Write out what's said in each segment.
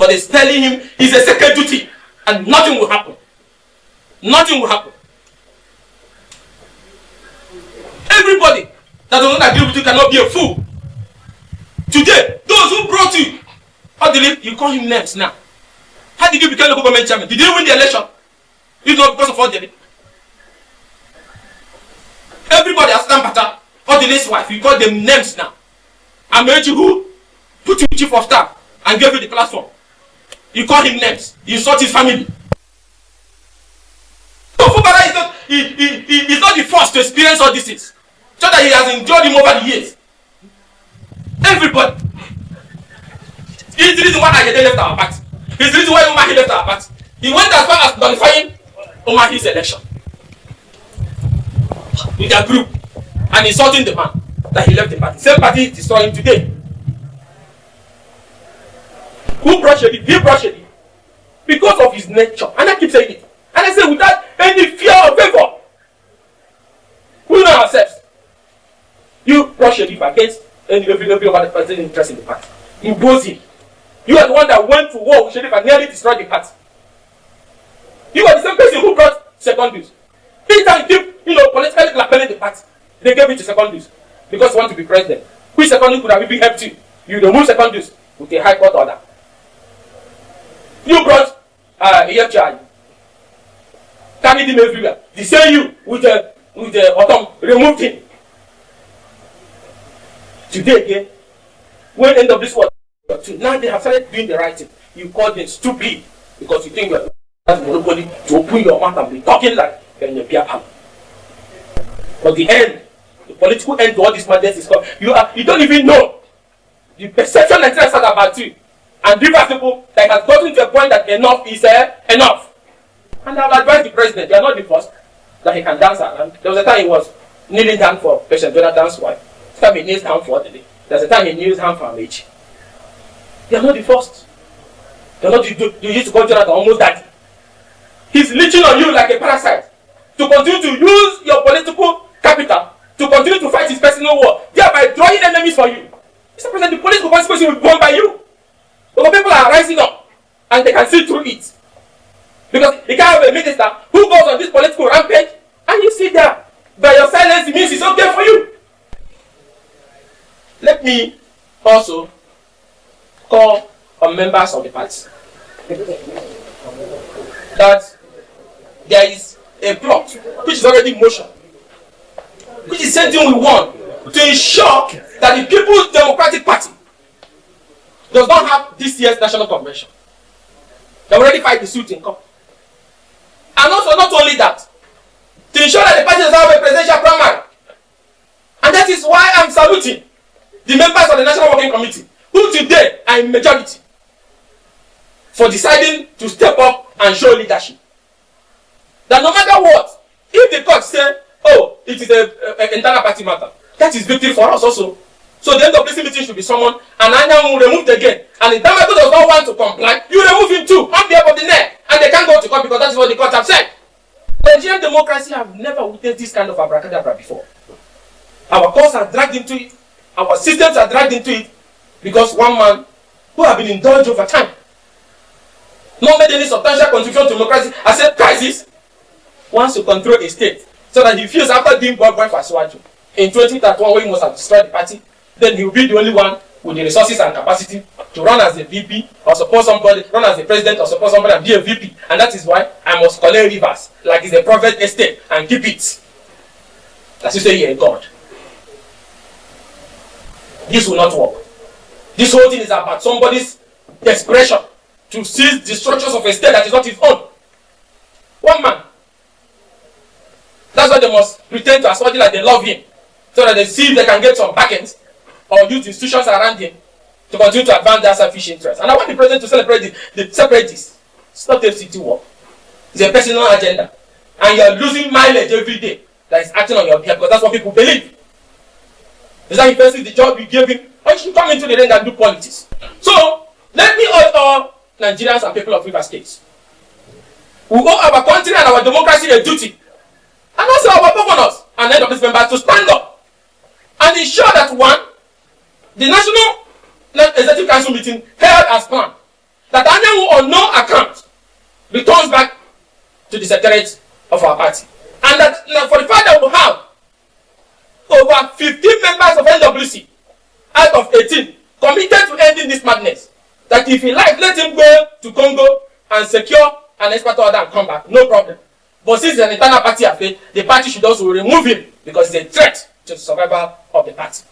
But it's telling him it's a sacred duty and nothing will happen. Nothing will happen. Everybody that does not agree with you cannot be a fool. Today, those who brought you, how did you call him names now? How did you become local government chairman? Did you win the election? If not because of all the everybody has done better. Or the next wife, you call them names now. Amechi who put you chief of staff and gave you the platform. You call him names. You insult his family. So Fubara is not he's not the first to experience all these things. So that he has enjoyed him over the years. Everybody. He's the reason why Ayede left our party. He's the reason why Umahi left our party. He went as far as nullifying Umahi's election with their group and insulting the man that he left the party. Same party is destroying today. Who brought Shedi? He brought Shedi because of his nature. And I keep saying it. And I say without any fear or favor. We know ourselves. You brought Shedi against every other person interest in the party. Impose him. You are the one that went to war with Shedi and nearly destroyed the party. You are the same person who brought secondaries. Each time you keep, politically lapelling the party, they gave it to secondaries because you want to be president. Which secondary could have even helped you? You remove secondaries with a high court order. You brought EFGI, carried him everywhere. The same you with the autumn removed him. Today again, when end of this war, now they have started doing the right thing. You call them stupid because you think you have monopoly to open your mouth and be talking like you're in a beer parlor. But the end, the political end to all this madness is called. You don't even know the perception that has about you. And Rivers people that has gotten to a point that enough is enough. And I've advised the president, you are not the first that he can dance around. There was a time he was kneeling down for President Jonathan's wife. This time he kneels down for the day. There's a time he kneels down for Amechi. They are not the first. They are not you used to call Jonathan almost daddy. He's leeching on you like a parasite to continue to use your political capital to continue to fight his personal war, thereby drawing enemies for you. Mr. President, the political consequences will be borne by you. Because people are rising up and they can see through it. Because you can't have a minister who goes on this political rampage and you sit there. By your silence, it means it's okay for you. Let me also call on members of the party that there is a plot which is already in motion, which is something we want to ensure that the People's Democratic Party does not have this year's national convention. They already filed the suit in court. And also, not only that, to ensure that the party does not have a presidential primary. And that is why I'm saluting the members of the National Working Committee, who today are in majority, for deciding to step up and show leadership. That no matter what, if the court say, oh, it is an internal party matter, that is victory for us also. So the end of this meeting should be summoned, and Anyam will removed again. And if Damato does not want to comply, you remove him too, on behalf of the neck. And they can't go to court because that is what the court have said. Nigerian democracy have never witnessed this kind of abracadabra before. Our courts are dragged into it, our systems are dragged into it, because one man who have been indulged over time, not made any substantial contribution to democracy, has said crisis, wants to control a state, so that he feels after being boy for Swaju in 2031 when he must have destroyed the party, then he will be the only one with the resources and capacity to run as a VP or support somebody, run as a president or support somebody and be a VP. And that is why I must collect rivers like it's a private estate and keep it. As you say here in God. This will not work. This whole thing is about somebody's desperation to seize the structures of a state that is not his own. One man. That's why they must pretend to assuage like they love him, so that they see if they can get some backends or use institutions around him to continue to advance their selfish interests. And I want the president to separate this. It's not FCT work. It's a personal agenda. And you're losing mileage every day that is acting on your behalf because that's what people believe. Is that he fancies the job you gave him? Or you should come into the ring and do politics. So, let me urge all Nigerians and people of Rivers State. We owe our country and our democracy a duty. And also our governors and head of this members to stand up and ensure that one, the National Executive Council meeting held as planned, that Anyanwu on no account returns back to the secretariat of our party. And that for the fact that we have over 15 members of NWC out of 18 committed to ending this madness, that if he likes, let him go to Congo and secure an expert order and come back, no problem. But since it's an internal party affair, the party should also remove him because it's a threat to the survival of the party.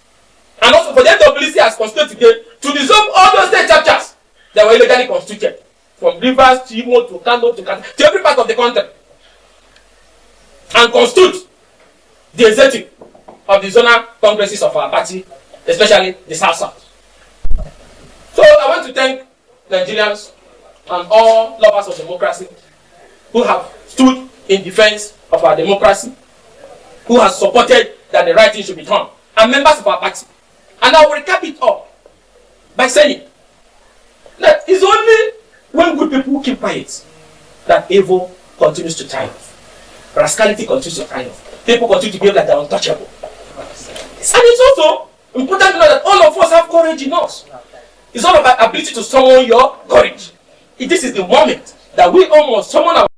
And also for the NWC as constituted today to dissolve all those state chapters that were illegally constituted, from Rivers to Imo to Kano to every part of the country, and constitute the executive of the zonal congresses of our party, especially the South. So I want to thank Nigerians and all lovers of democracy who have stood in defense of our democracy, who have supported that the right thing should be done, and members of our party. And I will recap it all by saying that it's only when good people keep quiet that evil continues to triumph. Rascality continues to triumph. People continue to behave like they're untouchable. And it's also important to know that all of us have courage in us. It's all about ability to summon your courage. This is the moment that we almost summon our